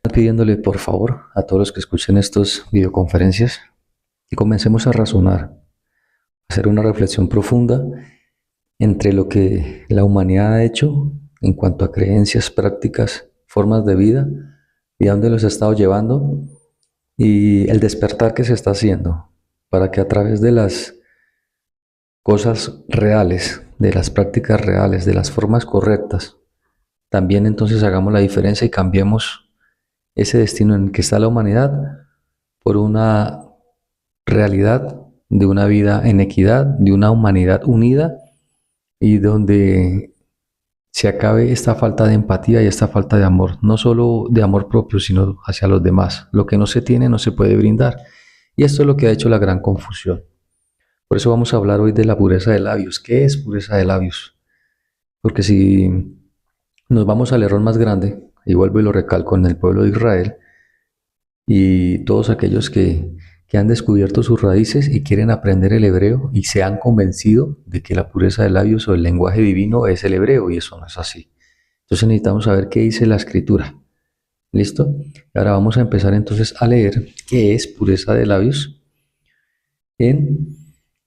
Pidiéndole por favor a todos los que escuchen estas videoconferencias que comencemos a razonar, a hacer una reflexión profunda entre lo que la humanidad ha hecho en cuanto a creencias, prácticas, formas de vida y a dónde los ha estado llevando y el despertar que se está haciendo para que a través de las cosas reales, de las prácticas reales, de las formas correctas, también entonces hagamos la diferencia y cambiemos ese destino en el que está la humanidad por una realidad de una vida en equidad, de una humanidad unida y donde se acabe esta falta de empatía y esta falta de amor, no solo de amor propio, sino hacia los demás. Lo que no se tiene no se puede brindar. Y esto es lo que ha hecho la gran confusión. Por eso vamos a hablar hoy de la pureza de labios. ¿Qué es pureza de labios? Porque si nos vamos al error más grande, y vuelvo y lo recalco en el pueblo de Israel, y todos aquellos que han descubierto sus raíces y quieren aprender el hebreo y se han convencido de que la pureza de labios o el lenguaje divino es el hebreo y eso no es así. Entonces necesitamos saber qué dice la escritura. ¿Listo? Y ahora vamos a empezar entonces a leer qué es pureza de labios en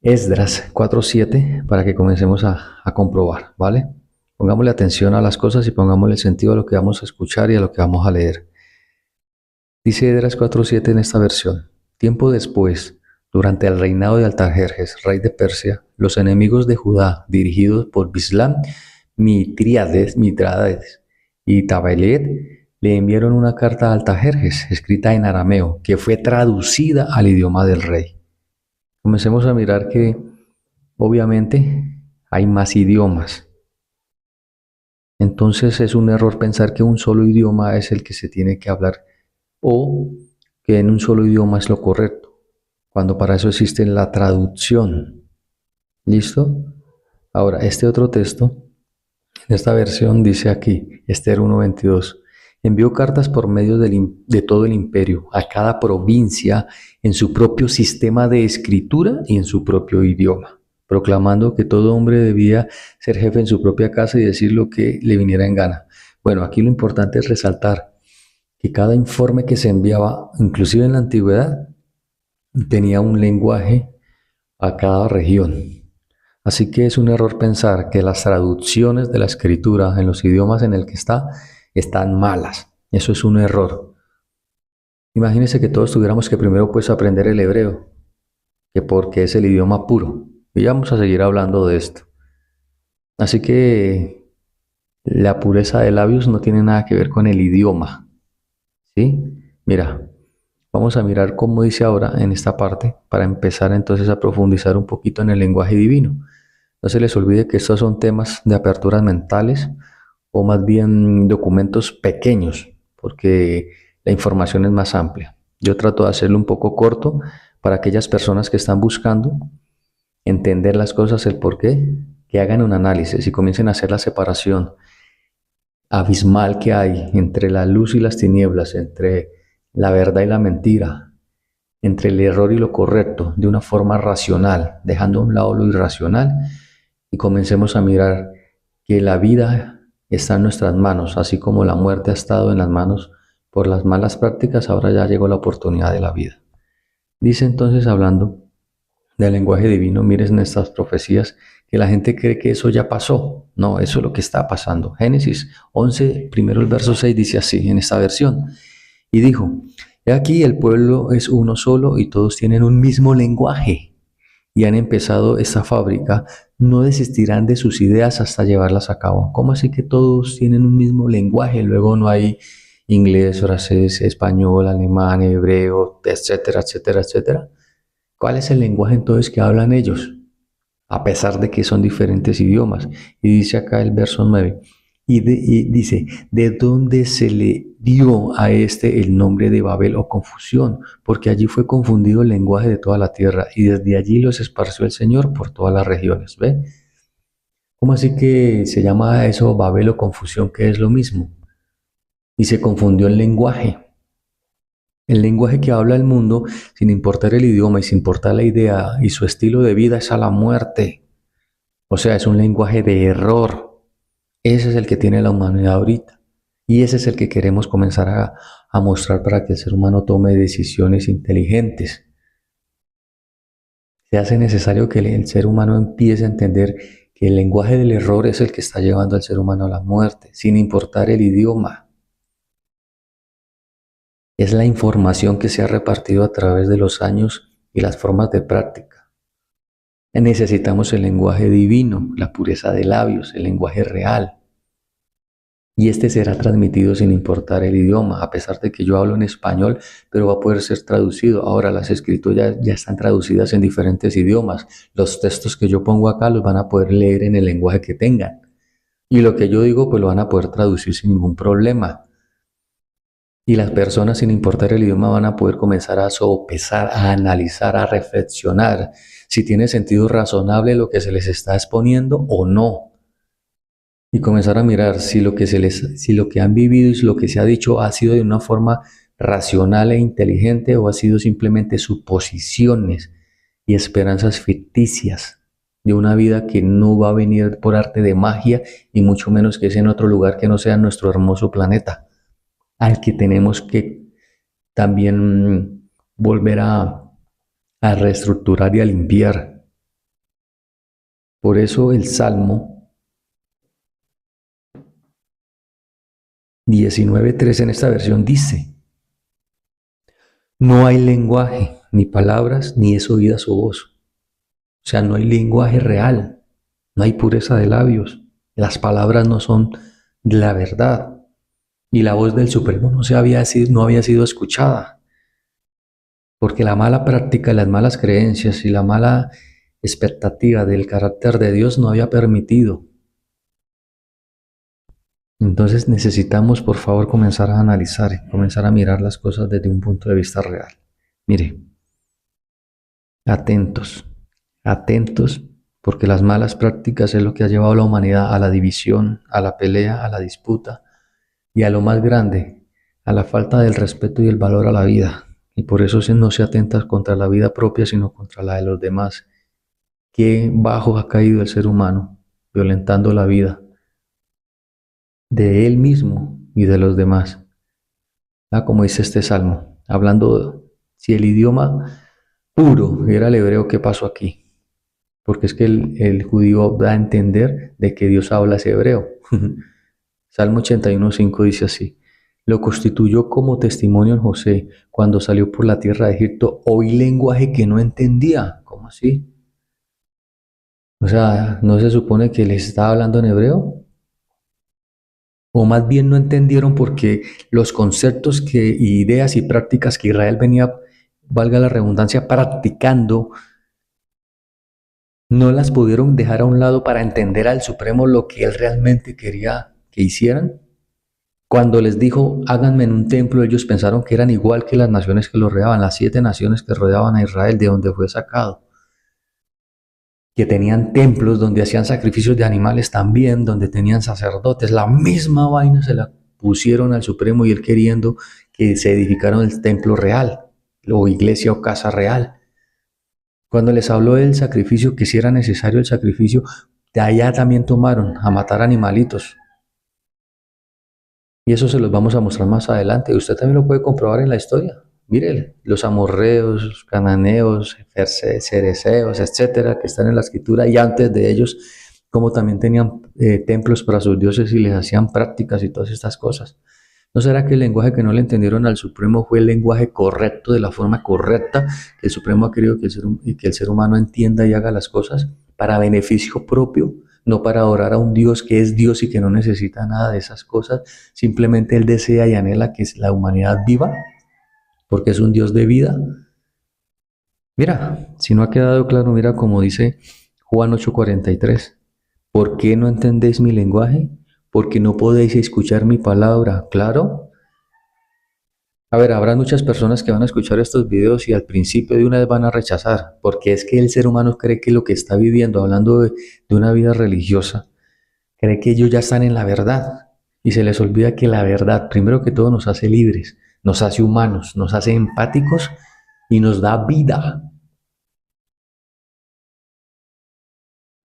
Esdras 4:7 para que comencemos a comprobar, ¿vale? Pongámosle atención a las cosas y pongámosle sentido a lo que vamos a escuchar y a lo que vamos a leer. Dice Esdras 4:7 en esta versión. Tiempo después, durante el reinado de Artajerjes, rey de Persia, los enemigos de Judá, dirigidos por Bislam, Mitrídates y Tabelet, le enviaron una carta a Artajerjes, escrita en arameo, que fue traducida al idioma del rey. Comencemos a mirar que, obviamente, hay más idiomas. Entonces es un error pensar que un solo idioma es el que se tiene que hablar o que en un solo idioma es lo correcto, cuando para eso existe la traducción. ¿Listo? Ahora, este otro texto, en esta versión dice aquí, Esther 1:22, envió cartas por medio de todo el imperio, a cada provincia en su propio sistema de escritura y en su propio idioma, proclamando que todo hombre debía ser jefe en su propia casa y decir lo que le viniera en gana. Bueno, aquí lo importante es resaltar que cada informe que se enviaba, inclusive en la antigüedad, tenía un lenguaje a cada región. Así que es un error pensar que las traducciones de la escritura en los idiomas en el que está están malas. Eso es un error. Imagínense que todos tuviéramos que primero pues aprender el hebreo, que porque es el idioma puro. Y vamos a seguir hablando de esto. Así que la pureza de labios no tiene nada que ver con el idioma. ¿Sí? Mira, vamos a mirar cómo dice ahora en esta parte para empezar entonces a profundizar un poquito en el lenguaje divino. No se les olvide que estos son temas de aperturas mentales o más bien documentos pequeños, porque la información es más amplia. Yo trato de hacerlo un poco corto para aquellas personas que están buscando entender las cosas, el por qué, que hagan un análisis y comiencen a hacer la separación abismal que hay entre la luz y las tinieblas, entre la verdad y la mentira, entre el error y lo correcto, de una forma racional, dejando a un lado lo irracional y comencemos a mirar que la vida está en nuestras manos, así como la muerte ha estado en las manos por las malas prácticas, ahora ya llegó la oportunidad de la vida. Dice entonces, hablando del lenguaje divino, miren estas profecías, que la gente cree que eso ya pasó. No, eso es lo que está pasando. Génesis 11, primero el verso 6 dice así, en esta versión. Y dijo, he aquí el pueblo es uno solo y todos tienen un mismo lenguaje. Y han empezado esta fábrica, no desistirán de sus ideas hasta llevarlas a cabo. ¿Cómo así que todos tienen un mismo lenguaje? Luego no hay inglés, francés, español, alemán, hebreo, etcétera, etcétera, etcétera. ¿Cuál es el lenguaje entonces que hablan ellos? A pesar de que son diferentes idiomas. Y dice acá el verso 9, y dice, ¿de dónde se le dio a este el nombre de Babel o confusión? Porque allí fue confundido el lenguaje de toda la tierra, y desde allí los esparció el Señor por todas las regiones. ¿Ve? ¿Cómo así que se llama eso Babel o confusión, que es lo mismo? Y se confundió el lenguaje. El lenguaje que habla el mundo, sin importar el idioma y sin importar la idea y su estilo de vida, es a la muerte. O sea, es un lenguaje de error. Ese es el que tiene la humanidad ahorita. Y ese es el que queremos comenzar a mostrar para que el ser humano tome decisiones inteligentes. Se hace necesario que el ser humano empiece a entender que el lenguaje del error es el que está llevando al ser humano a la muerte, sin importar el idioma. Es la información que se ha repartido a través de los años y las formas de práctica. Necesitamos el lenguaje divino, la pureza de labios, el lenguaje real. Y este será transmitido sin importar el idioma, a pesar de que yo hablo en español, pero va a poder ser traducido. Ahora las escrituras ya están traducidas en diferentes idiomas. Los textos que yo pongo acá los van a poder leer en el lenguaje que tengan. Y lo que yo digo, pues lo van a poder traducir sin ningún problema. Y las personas, sin importar el idioma, van a poder comenzar a sopesar, a analizar, a reflexionar si tiene sentido razonable lo que se les está exponiendo o no. Y comenzar a mirar si lo que han vivido y lo que se ha dicho ha sido de una forma racional e inteligente o ha sido simplemente suposiciones y esperanzas ficticias de una vida que no va a venir por arte de magia y mucho menos que sea en otro lugar que no sea nuestro hermoso planeta, al que tenemos que también volver a reestructurar y a limpiar. Por eso el Salmo 19:3 en esta versión dice: no hay lenguaje, ni palabras, ni es oída su voz. O sea, no hay lenguaje real, no hay pureza de labios, las palabras no son la verdad, y la voz del Supremo no había sido escuchada, porque la mala práctica, las malas creencias y la mala expectativa del carácter de Dios no había permitido. Entonces necesitamos, por favor, comenzar a analizar, comenzar a mirar las cosas desde un punto de vista real. Mire, atentos, atentos, porque las malas prácticas es lo que ha llevado a la humanidad a la división, a la pelea, a la disputa y a lo más grande, a la falta del respeto y el valor a la vida. Y por eso no se atenta contra la vida propia, sino contra la de los demás. Qué bajo ha caído el ser humano, violentando la vida de él mismo y de los demás. Como dice este salmo, hablando, si el idioma puro era el hebreo, ¿qué pasó aquí? Porque es que el judío da a entender de que Dios habla ese hebreo. Salmo 81:5 dice así: lo constituyó como testimonio en José cuando salió por la tierra de Egipto. Oí lenguaje que no entendía. ¿Cómo así? O sea, ¿no se supone que les estaba hablando en hebreo? O más bien no entendieron porque los conceptos ideas y prácticas que Israel venía, valga la redundancia, practicando, no las pudieron dejar a un lado para entender al Supremo lo que él realmente quería que hicieran. Cuando les dijo, háganme en un templo, ellos pensaron que eran igual que las naciones que lo rodeaban, las 7 naciones que rodeaban a Israel, de donde fue sacado, que tenían templos donde hacían sacrificios de animales también, donde tenían sacerdotes. La misma vaina se la pusieron al Supremo y él queriendo que se edificara el templo real, o iglesia o casa real. Cuando les habló del sacrificio, que si era necesario el sacrificio, de allá también tomaron a matar animalitos. Y eso se los vamos a mostrar más adelante. Usted también lo puede comprobar en la historia. Mire, los amorreos, los cananeos, cereceos, etcétera, que están en la escritura, y antes de ellos, como también tenían templos para sus dioses y les hacían prácticas y todas estas cosas. ¿No será que el lenguaje que no le entendieron al Supremo fue el lenguaje correcto, de la forma correcta, que el Supremo ha querido que el ser humano entienda y haga las cosas para beneficio propio? No para adorar a un Dios que es Dios y que no necesita nada de esas cosas, simplemente Él desea y anhela que la humanidad viva, porque es un Dios de vida. Mira, si no ha quedado claro, mira como dice Juan 8:43, ¿por qué no entendéis mi lenguaje? Porque no podéis escuchar mi palabra, ¿claro? A ver, habrá muchas personas que van a escuchar estos videos y al principio de una vez van a rechazar, porque es que el ser humano cree que lo que está viviendo, hablando de una vida religiosa, cree que ellos ya están en la verdad y se les olvida que la verdad, primero que todo, nos hace libres, nos hace humanos, nos hace empáticos y nos da vida.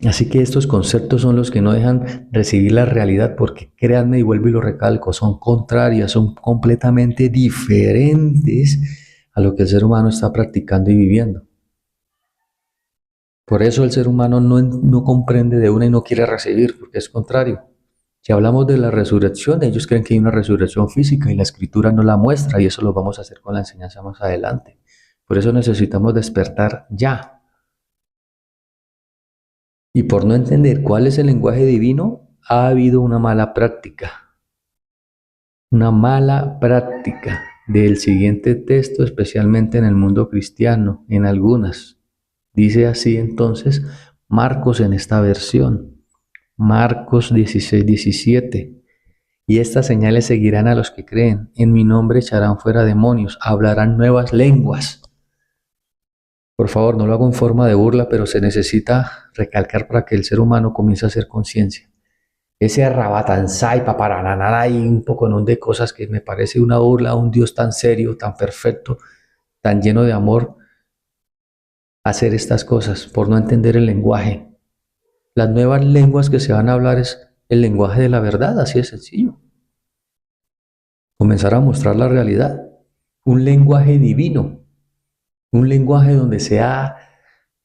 Así que estos conceptos son los que no dejan recibir la realidad, porque créanme, y vuelvo y lo recalco, son contrarias, son completamente diferentes a lo que el ser humano está practicando y viviendo. Por eso el ser humano no comprende de una y no quiere recibir, porque es contrario. Si hablamos de la resurrección, ellos creen que hay una resurrección física y la escritura no la muestra, y eso lo vamos a hacer con la enseñanza más adelante. Por eso necesitamos despertar ya. Y por no entender cuál es el lenguaje divino, ha habido una mala práctica. Una mala práctica del siguiente texto, especialmente en el mundo cristiano, en algunas. Dice así entonces Marcos en esta versión. Marcos 16, 17. Y estas señales seguirán a los que creen. En mi nombre echarán fuera demonios, hablarán nuevas lenguas. Por favor, no lo hago en forma de burla, pero se necesita recalcar para que el ser humano comience a hacer conciencia. Ese rabatansai, paparanana y un poco de cosas que me parece una burla a un Dios tan serio, tan perfecto, tan lleno de amor, hacer estas cosas por no entender el lenguaje. Las nuevas lenguas que se van a hablar es el lenguaje de la verdad, así de sencillo. Comenzar a mostrar la realidad, un lenguaje divino, un lenguaje donde sea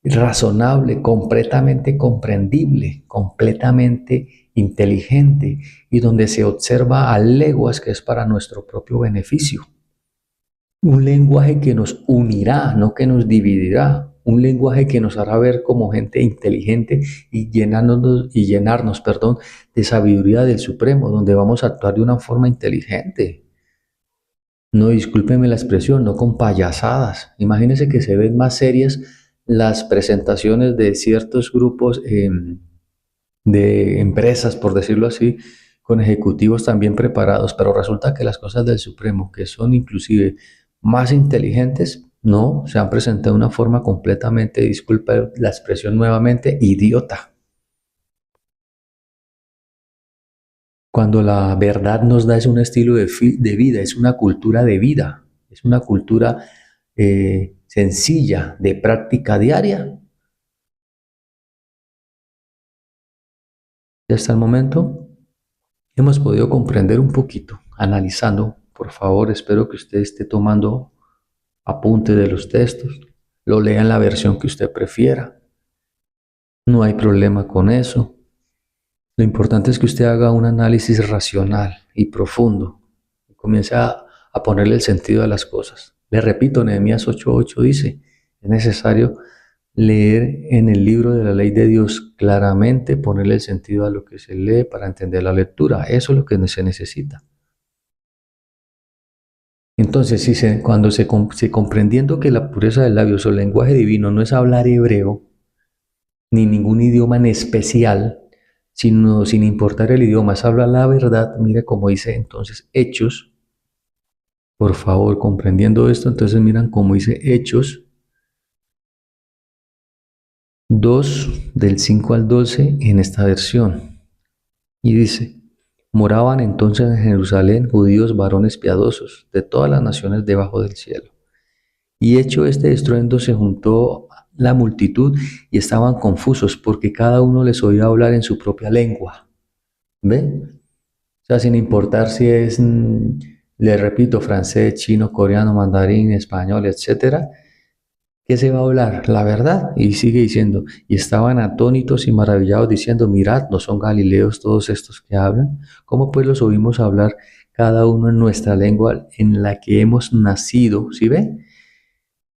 razonable, completamente comprendible, completamente inteligente y donde se observa a leguas que es para nuestro propio beneficio. Un lenguaje que nos unirá, no que nos dividirá. Un lenguaje que nos hará ver como gente inteligente y llenarnos, de sabiduría del Supremo, donde vamos a actuar de una forma inteligente. No, discúlpeme la expresión, no con payasadas. Imagínense que se ven más serias las presentaciones de ciertos grupos de empresas, por decirlo así, con ejecutivos también preparados, pero resulta que las cosas del Supremo, que son inclusive más inteligentes, no, se han presentado de una forma completamente, disculpa la expresión nuevamente, idiota. Cuando la verdad nos da es un estilo de vida, es una cultura de vida, es una cultura sencilla de práctica diaria. Y hasta el momento hemos podido comprender un poquito, analizando. Por favor, espero que usted esté tomando apunte de los textos, lo lea en la versión que usted prefiera. No hay problema con eso. Lo importante es que usted haga un análisis racional y profundo y comience a ponerle el sentido a las cosas. Le repito, Nehemías 8:8 dice, es necesario leer en el libro de la ley de Dios claramente, ponerle el sentido a lo que se lee para entender la lectura. Eso es lo que se necesita. Entonces, cuando se comprendiendo que la pureza del labios o el lenguaje divino no es hablar hebreo, ni ningún idioma en especial, sino sin importar el idioma, es hablar la verdad, mire cómo dice entonces Hechos, por favor, comprendiendo esto, entonces miran cómo dice Hechos 2, del 5 al 12 en esta versión. Y dice, moraban entonces en Jerusalén judíos varones piadosos de todas las naciones debajo del cielo. Y hecho este estruendo se juntó la multitud y estaban confusos porque cada uno les oía hablar en su propia lengua. ¿Ve? O sea, sin importar si es, le repito, francés, chino, coreano, mandarín, español, etcétera, ¿qué se va a hablar? La verdad. Y sigue diciendo, y estaban atónitos y maravillados diciendo, mirad, ¿no son galileos todos estos que hablan? ¿Cómo pues los oímos hablar cada uno en nuestra lengua en la que hemos nacido? ¿Sí ve?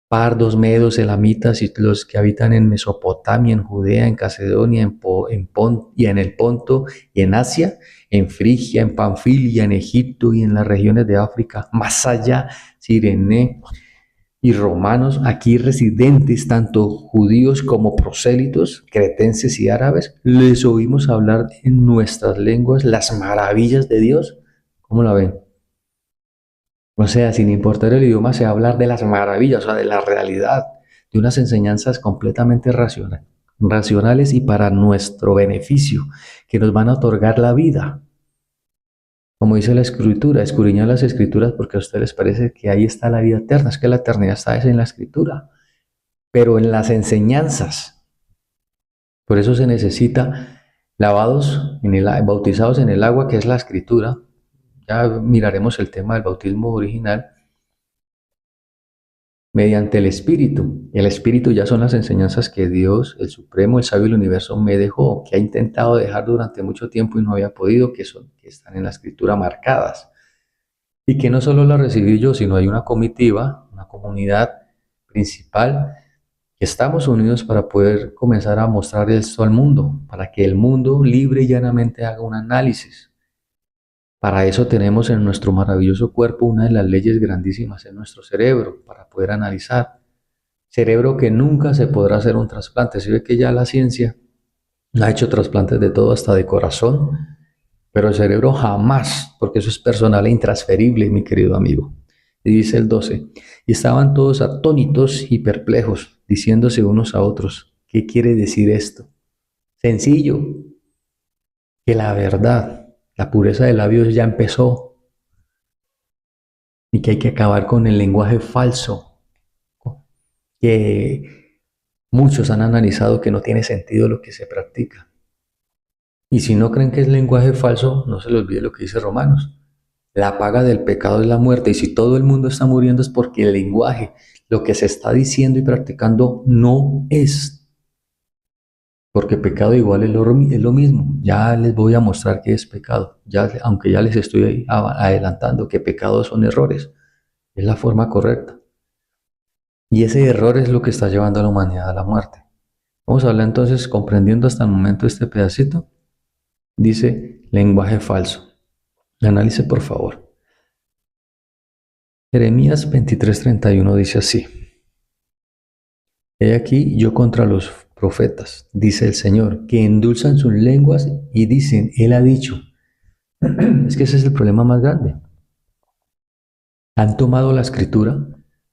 Pardos, medos, elamitas y los que habitan en Mesopotamia, en Judea, en Macedonia, y en el Ponto y en Asia, en Frigia, en Panfilia, en Egipto y en las regiones de África, más allá, Cirene y romanos, aquí residentes, tanto judíos como prosélitos, cretenses y árabes, les oímos hablar en nuestras lenguas las maravillas de Dios. ¿Cómo la ven? O sea, sin importar el idioma, se va a hablar de las maravillas, o sea, de la realidad, de unas enseñanzas completamente racionales y para nuestro beneficio, que nos van a otorgar la vida. Como dice la Escritura, escudriñad las Escrituras porque a ustedes les parece que ahí está la vida eterna. Es que la eternidad está en la Escritura, pero en las enseñanzas. Por eso se necesita lavados, bautizados en el agua, que es la escritura. Ya miraremos el tema del bautismo original, mediante el Espíritu. El Espíritu ya son las enseñanzas que Dios, el Supremo, el Sabio del Universo, me dejó, que ha intentado dejar durante mucho tiempo y no había podido, que están en la Escritura marcadas. Y que no solo las recibí yo, sino hay una comitiva, una comunidad principal, que estamos unidos para poder comenzar a mostrar esto al mundo, para que el mundo libre y llanamente haga un análisis. Para eso tenemos en nuestro maravilloso cuerpo una de las leyes grandísimas en nuestro cerebro, para poder analizar. Cerebro que nunca se podrá hacer un trasplante. Se ve que ya la ciencia ha hecho trasplantes de todo, hasta de corazón, pero el cerebro jamás, porque eso es personal e intransferible, mi querido amigo. Y dice el 12, y estaban todos atónitos y perplejos, diciéndose unos a otros, ¿qué quiere decir esto? Sencillo, que la verdad, la pureza de labios ya empezó y que hay que acabar con el lenguaje falso, que muchos han analizado que no tiene sentido lo que se practica. Y si no creen que es lenguaje falso, no se les olvide lo que dice Romanos. La paga del pecado es la muerte, y si todo el mundo está muriendo es porque el lenguaje, lo que se está diciendo y practicando, no es. Porque pecado igual es lo mismo. Ya les voy a mostrar qué es pecado, aunque ya les estoy adelantando que pecados son errores. Es la forma correcta. Y ese error es lo que está llevando a la humanidad a la muerte. Vamos a hablar entonces, comprendiendo hasta el momento este pedacito. Dice lenguaje falso. Analice por favor. Jeremías 23:31 dice así. He aquí yo contra los profetas, dice el Señor, que endulzan sus lenguas y dicen, Él ha dicho. Es que ese es el problema más grande. Han tomado la escritura,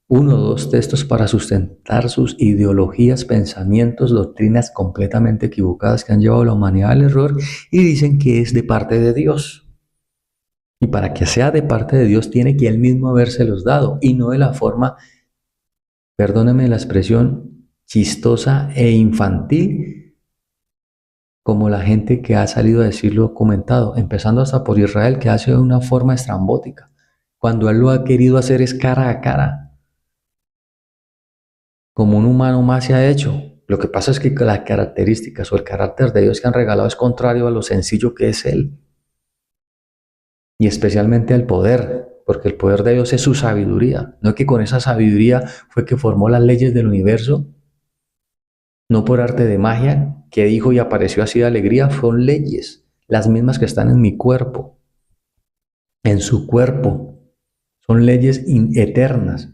uno o dos textos para sustentar sus ideologías, pensamientos, doctrinas completamente equivocadas que han llevado a la humanidad al error y dicen que es de parte de Dios. Y para que sea de parte de Dios tiene que Él mismo habérselos dado y no de la forma, perdóneme la expresión, chistosa e infantil, como la gente que ha salido a decirlo comentado, empezando hasta por Israel, que hace de una forma estrambótica, cuando Él lo ha querido hacer es cara a cara, como un humano más se ha hecho. Lo que pasa es que las características o el carácter de Dios que han regalado es contrario a lo sencillo que es Él, y especialmente al poder, porque el poder de Dios es su sabiduría. No es que con esa sabiduría fue que formó las leyes del universo, no por arte de magia, que dijo y apareció así de alegría, son leyes, las mismas que están en mi cuerpo, en su cuerpo, son leyes eternas.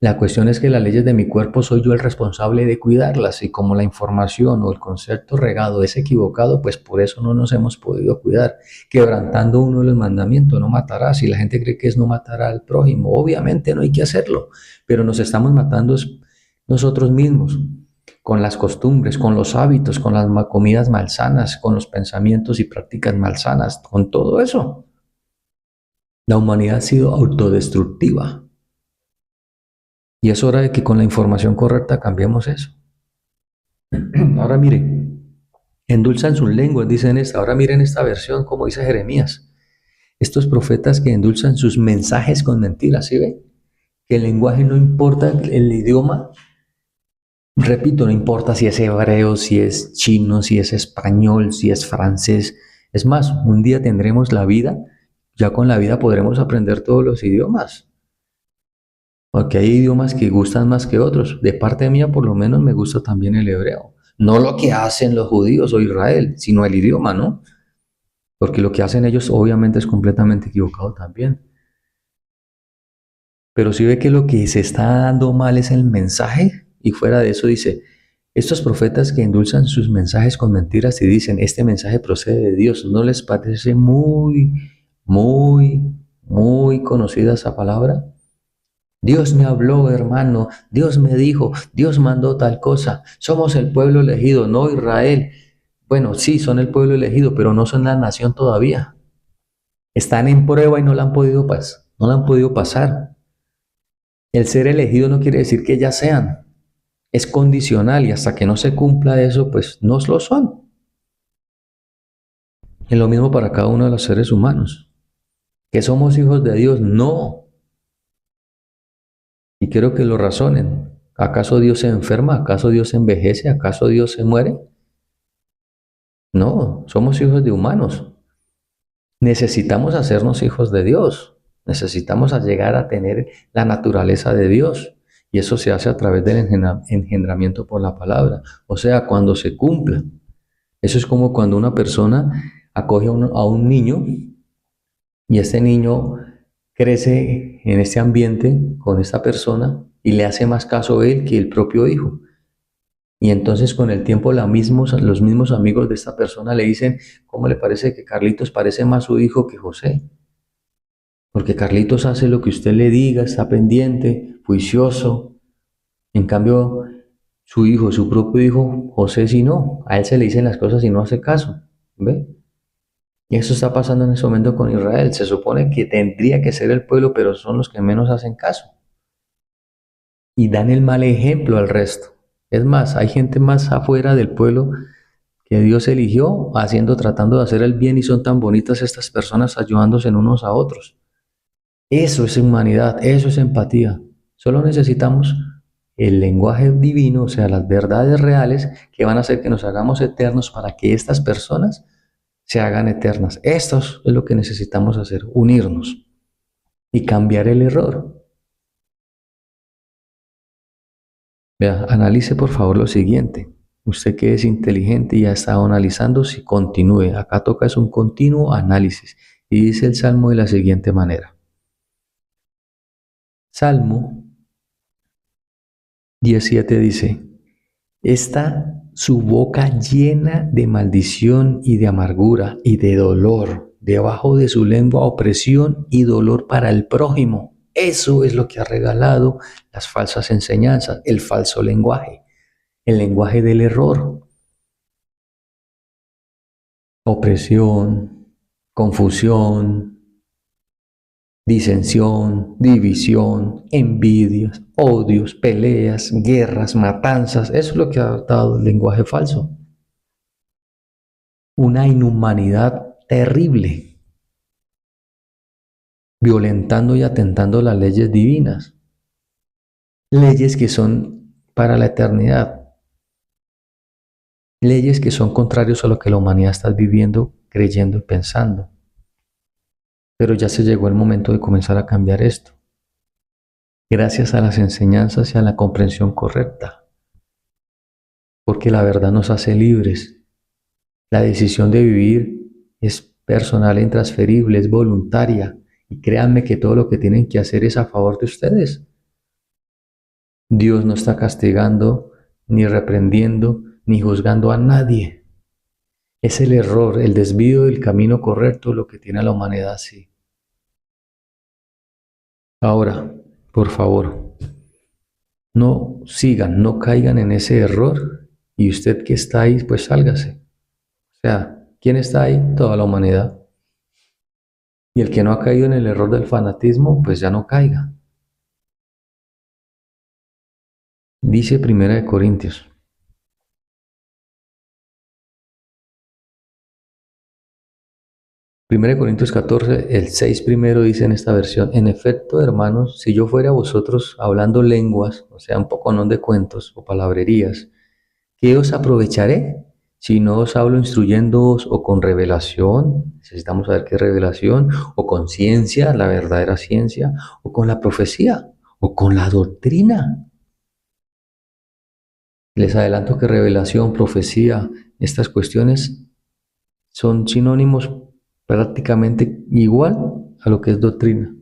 La cuestión es que las leyes de mi cuerpo soy yo el responsable de cuidarlas, y como la información o el concepto regado es equivocado, pues por eso no nos hemos podido cuidar, quebrantando uno de los mandamientos, no matarás. Si la gente cree que es no matar al prójimo, obviamente no hay que hacerlo, pero nos estamos matando nosotros mismos, con las costumbres, con los hábitos, con las comidas malsanas, con los pensamientos y prácticas malsanas, con todo eso. La humanidad ha sido autodestructiva. Y es hora de que con la información correcta cambiemos eso. Ahora miren, endulzan sus lenguas, dicen esta. Ahora miren esta versión, como dice Jeremías. Estos profetas que endulzan sus mensajes con mentiras, ¿sí ven? Que el lenguaje no importa, el idioma. Repito, no importa si es hebreo, si es chino, si es español, si es francés. Es más, un día tendremos la vida, ya con la vida podremos aprender todos los idiomas. Porque hay idiomas que gustan más que otros. De parte mía, por lo menos, me gusta también el hebreo. No lo que hacen los judíos o Israel, sino el idioma, ¿no? Porque lo que hacen ellos obviamente es completamente equivocado también. Pero si ve que lo que se está dando mal es el mensaje, y fuera de eso dice, estos profetas que endulzan sus mensajes con mentiras y dicen, este mensaje procede de Dios, ¿no les parece muy conocida esa palabra? Dios me habló, hermano, Dios me dijo, Dios mandó tal cosa, somos el pueblo elegido, no Israel. Bueno, sí, son el pueblo elegido, pero no son la nación todavía. Están en prueba y no la han podido pasar. El ser elegido no quiere decir que ya sean. es condicional y hasta que no se cumpla eso, pues no lo son. Es lo mismo para cada uno de los seres humanos. ¿Que somos hijos de Dios? No. Y quiero que lo razonen. ¿Acaso Dios se enferma? ¿Acaso Dios se envejece? ¿Acaso Dios se muere? No, somos hijos de humanos. Necesitamos hacernos hijos de Dios. Necesitamos llegar a tener la naturaleza de Dios. Y eso se hace a través del engendramiento por la palabra. O sea, cuando se cumpla. Eso es como cuando una persona acoge a un niño y este niño crece en este ambiente con esta persona y le hace más caso a él que el propio hijo. Y entonces con el tiempo los mismos amigos de esta persona le dicen, ¿cómo le parece que Carlitos parece más su hijo que José? Porque Carlitos hace lo que usted le diga, está pendiente, juicioso. En cambio, su hijo, su propio hijo, José, sí no. A él se le dicen las cosas y no hace caso. ¿Ve? Y eso está pasando en ese momento con Israel. Se supone que tendría que ser el pueblo, pero son los que menos hacen caso. Y dan el mal ejemplo al resto. Es más, hay gente más afuera del pueblo que Dios eligió, tratando de hacer el bien y son tan bonitas estas personas ayudándose en unos a otros. Eso es humanidad, eso es empatía. Solo necesitamos el lenguaje divino, o sea, las verdades reales que van a hacer que nos hagamos eternos para que estas personas se hagan eternas. Esto es lo que necesitamos hacer, unirnos y cambiar el error. Vea, analice por favor lo siguiente. Usted que es inteligente y ha estado analizando, si continúe. Acá toca es un continuo análisis. Y dice el Salmo de la siguiente manera. Salmo 17 dice, está su boca llena de maldición y de amargura y de dolor. Debajo de su lengua opresión y dolor para el prójimo. Eso es lo que ha regalado las falsas enseñanzas, el falso lenguaje, el lenguaje del error. Opresión, confusión, disensión, división, envidias, odios, peleas, guerras, matanzas. Eso es lo que ha dado el lenguaje falso. Una inhumanidad terrible, violentando y atentando las leyes divinas. Leyes que son para la eternidad. Leyes que son contrarios a lo que la humanidad está viviendo, creyendo y pensando. Pero ya se llegó el momento de comenzar a cambiar esto. Gracias a las enseñanzas y a la comprensión correcta. Porque la verdad nos hace libres. La decisión de vivir es personal e intransferible, es voluntaria. Y créanme que todo lo que tienen que hacer es a favor de ustedes. Dios no está castigando, ni reprendiendo, ni juzgando a nadie. Es el error, el desvío del camino correcto lo que tiene a la humanidad así. Ahora, por favor, no sigan, no caigan en ese error. Y usted que está ahí, pues sálgase. O sea, ¿quién está ahí? Toda la humanidad. Y el que no ha caído en el error del fanatismo, pues ya no caiga. Dice 1 Corintios. 1 Corintios 14, el 6 primero dice en esta versión, en efecto, hermanos, si yo fuera a vosotros hablando lenguas, o sea, un poco no de cuentos o palabrerías, ¿qué os aprovecharé? Si no os hablo instruyéndoos o con revelación, necesitamos saber qué es revelación, o con ciencia, la verdadera ciencia, o con la profecía, o con la doctrina. Les adelanto que revelación, profecía, estas cuestiones son sinónimos prácticamente igual a lo que es doctrina.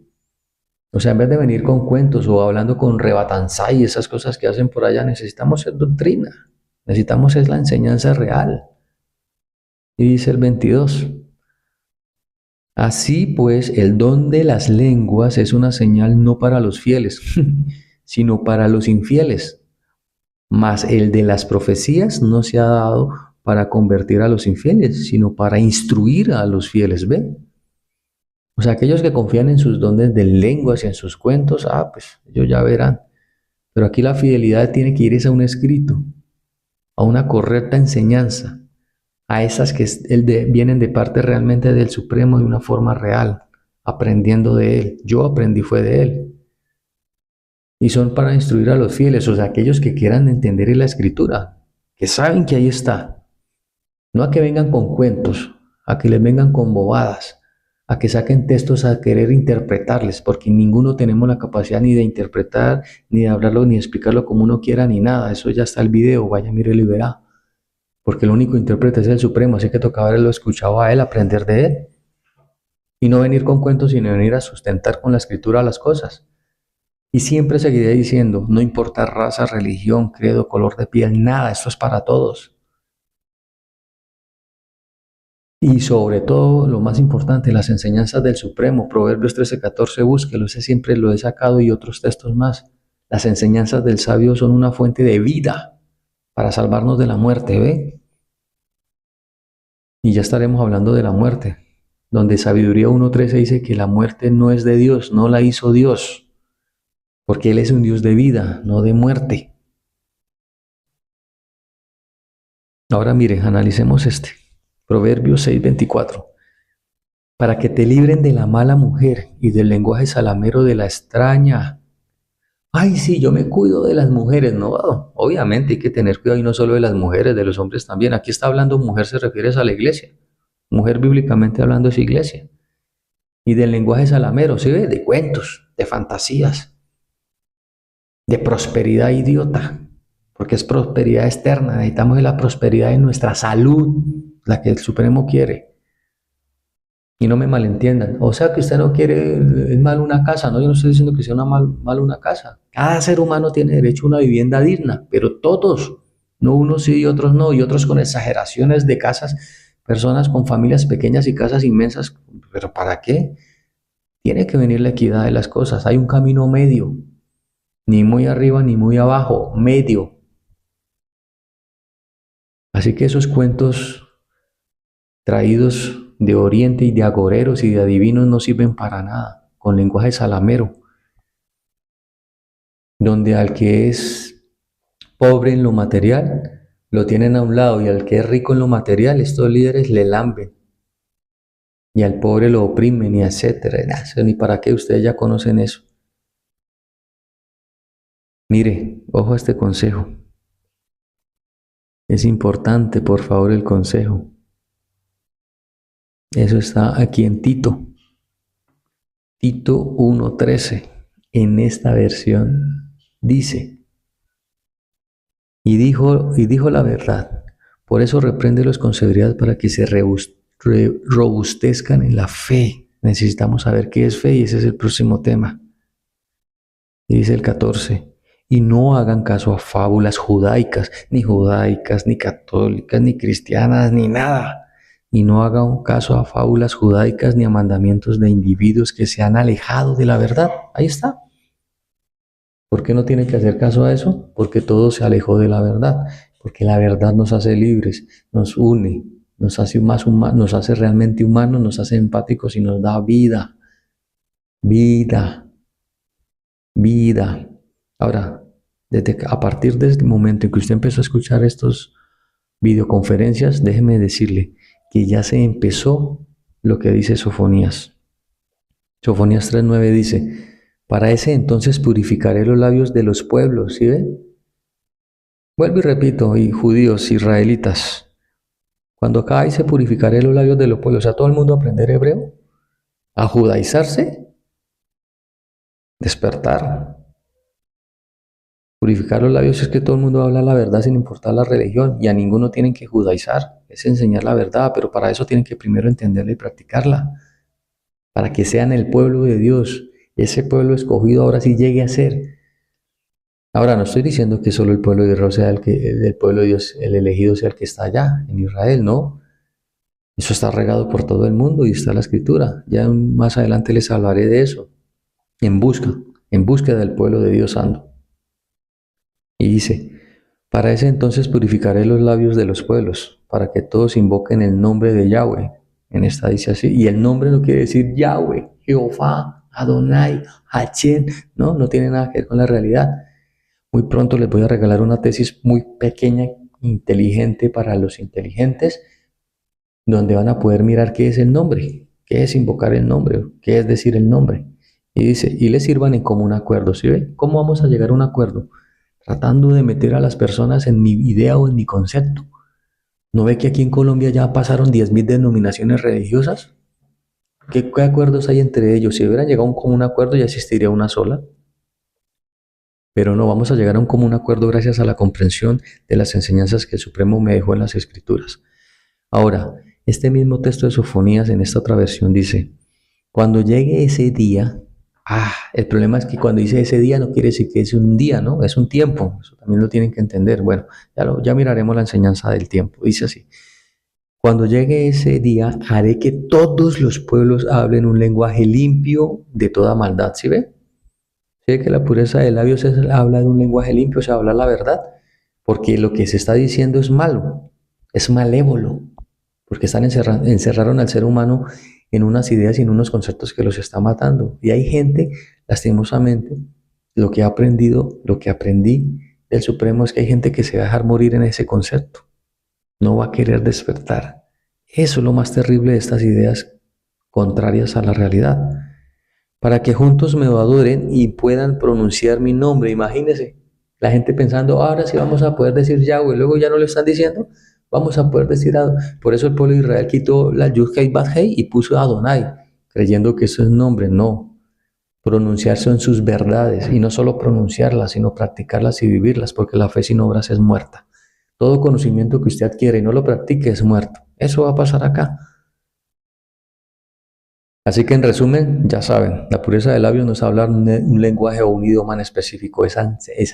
O sea, en vez de venir con cuentos o hablando con rebatanzá y esas cosas que hacen por allá, necesitamos ser doctrina. Necesitamos es la enseñanza real. Y dice el 22. Así pues, el don de las lenguas es una señal no para los fieles, sino para los infieles. Mas el de las profecías no se ha dado para convertir a los infieles, sino para instruir a los fieles. ¿Ve? O sea, aquellos que confían en sus dones de lenguas y en sus cuentos, pues ellos ya verán. Pero aquí la fidelidad tiene que ir es a un escrito, a una correcta enseñanza, a esas que vienen de parte realmente del Supremo de una forma real, aprendiendo de Él. Yo aprendí fue de Él. Y son para instruir a los fieles, o sea, aquellos que quieran entender la Escritura, que saben que ahí está. No a que vengan con cuentos, a que les vengan con bobadas, a que saquen textos a querer interpretarles, porque ninguno tenemos la capacidad ni de interpretar, ni de hablarlo, ni de explicarlo como uno quiera, ni nada. Eso ya está el video, vaya, mire y verá. Porque el único intérprete es el Supremo, así que tocaba haberlo escuchado a Él, aprender de Él. Y no venir con cuentos, sino venir a sustentar con la Escritura las cosas. Y siempre seguiré diciendo, no importa raza, religión, credo, color de piel, nada, esto es para todos. Y sobre todo, lo más importante, las enseñanzas del Supremo, Proverbios 13:14, búsquelo, ese siempre lo he sacado y otros textos más. Las enseñanzas del sabio son una fuente de vida para salvarnos de la muerte, ¿ve? Y ya estaremos hablando de la muerte, donde Sabiduría 1:13 dice que la muerte no es de Dios, no la hizo Dios, porque Él es un Dios de vida, no de muerte. Ahora mire, analicemos este. Proverbios 6:24. Para que te libren de la mala mujer y del lenguaje salamero de la extraña. Ay, sí, yo me cuido de las mujeres, ¿no? Obviamente hay que tener cuidado y no solo de las mujeres, de los hombres también. Aquí está hablando mujer, se refiere a la iglesia. Mujer bíblicamente hablando es iglesia. Y del lenguaje salamero, ¿sí ve? De cuentos, de fantasías, de prosperidad idiota, porque es prosperidad externa. Necesitamos la prosperidad de nuestra salud, la que el Supremo quiere. Y no me malentiendan. O sea que usted no quiere, es mal una casa, ¿no? Yo no estoy diciendo que sea mal una casa. Cada ser humano tiene derecho a una vivienda digna, pero todos, no unos sí y otros no, y otros con exageraciones de casas, personas con familias pequeñas y casas inmensas. ¿Pero para qué? Tiene que venir la equidad de las cosas. Hay un camino medio, ni muy arriba ni muy abajo, medio. Así que esos cuentos traídos de oriente y de agoreros y de adivinos no sirven para nada, con lenguaje salamero, donde al que es pobre en lo material lo tienen a un lado y al que es rico en lo material estos líderes le lamben y al pobre lo oprimen y etcétera. Ni para qué, ustedes ya conocen eso. Mire, ojo a este consejo. Es importante, por favor, el consejo. Eso está aquí en Tito. Tito 1:13. En esta versión dice, y dijo la verdad. Por eso repréndelos con severidad para que se robustezcan en la fe. Necesitamos saber qué es fe y ese es el próximo tema. Y dice el 14. Y no hagan caso a fábulas judaicas, ni católicas, ni cristianas, ni nada. Y no hagan caso a fábulas judaicas ni a mandamientos de individuos que se han alejado de la verdad. Ahí está. ¿Por qué no tiene que hacer caso a eso? Porque todo se alejó de la verdad. Porque la verdad nos hace libres, nos une, nos hace más humanos, nos hace realmente humanos, nos hace empáticos y nos da vida. Vida. Vida. Ahora, a partir de este momento en que usted empezó a escuchar estas videoconferencias, déjeme decirle que ya se empezó lo que dice Sofonías. Sofonías 3:9 dice, para ese entonces purificaré los labios de los pueblos, ¿sí ve? Vuelvo y repito, y judíos, israelitas, cuando acá dice purificaré los labios de los pueblos, ¿a todo el mundo aprender hebreo? ¿A judaizarse? Despertar. Purificar los labios es que todo el mundo habla la verdad sin importar la religión y a ninguno tienen que judaizar, es enseñar la verdad, pero para eso tienen que primero entenderla y practicarla, para que sean el pueblo de Dios, ese pueblo escogido ahora sí llegue a ser. Ahora no estoy diciendo que solo el pueblo de Israel sea el pueblo de Dios, el elegido sea el que está allá, en Israel, no. Eso está regado por todo el mundo y está en la Escritura. Ya más adelante les hablaré de eso. En búsqueda del pueblo de Dios ando. Y dice, para ese entonces purificaré los labios de los pueblos, para que todos invoquen el nombre de Yahweh. En esta dice así, y el nombre no quiere decir Yahweh, Jehová, Adonai, Hachem, no tiene nada que ver con la realidad. Muy pronto les voy a regalar una tesis muy pequeña, inteligente para los inteligentes, donde van a poder mirar qué es el nombre, qué es invocar el nombre, qué es decir el nombre. Y dice, y les sirvan en común acuerdo. ¿Sí ve? ¿Cómo vamos a llegar a un acuerdo? Tratando de meter a las personas en mi idea o en mi concepto. ¿No ve que aquí en Colombia ya pasaron 10.000 denominaciones religiosas? ¿Qué acuerdos hay entre ellos? Si hubieran llegado a un común acuerdo ya existiría una sola. Pero no vamos a llegar a un común acuerdo gracias a la comprensión de las enseñanzas que el Supremo me dejó en las Escrituras. Ahora, este mismo texto de Sofonías en esta otra versión dice, cuando llegue ese día, el problema es que cuando dice ese día no quiere decir que es un día, ¿no? Es un tiempo, eso también lo tienen que entender. Bueno, ya miraremos la enseñanza del tiempo. Dice así, cuando llegue ese día, haré que todos los pueblos hablen un lenguaje limpio de toda maldad, ¿sí ve? ¿Sí ve que la pureza de labios habla de un lenguaje limpio, o sea, habla la verdad? Porque lo que se está diciendo es malo, es malévolo, porque encerraron al ser humano en unas ideas y en unos conceptos que los está matando. Y hay gente, lastimosamente, lo que he aprendido, lo que aprendí del Supremo es que hay gente que se va a dejar morir en ese concepto, no va a querer despertar. Eso es lo más terrible de estas ideas contrarias a la realidad. Para que juntos me adoren y puedan pronunciar mi nombre. Imagínense, la gente pensando, ahora sí vamos a poder decir Yahweh, luego ya no lo están diciendo, vamos a poder decir Adonai. Por eso el pueblo de Israel quitó la Yud-Hei Bat-Hei y puso Adonai, creyendo que eso es nombre. No, pronunciar son sus verdades, y no solo pronunciarlas, sino practicarlas y vivirlas, porque la fe sin obras es muerta. Todo conocimiento que usted adquiere y no lo practique es muerto. Eso va a pasar acá. Así que en resumen, ya saben, la pureza de labios no es hablar un lenguaje o un idioma en específico, es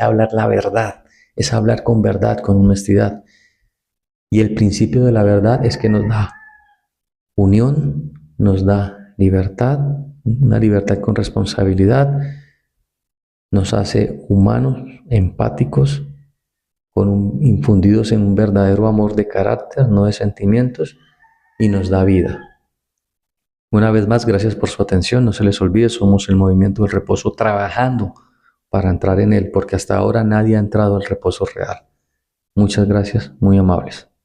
hablar la verdad, es hablar con verdad, con honestidad. Y el principio de la verdad es que nos da unión, nos da libertad, una libertad con responsabilidad, nos hace humanos, empáticos, infundidos en un verdadero amor de carácter, no de sentimientos, y nos da vida. Una vez más, gracias por su atención. No se les olvide, somos el Movimiento del Reposo trabajando para entrar en él, porque hasta ahora nadie ha entrado al reposo real. Muchas gracias, muy amables.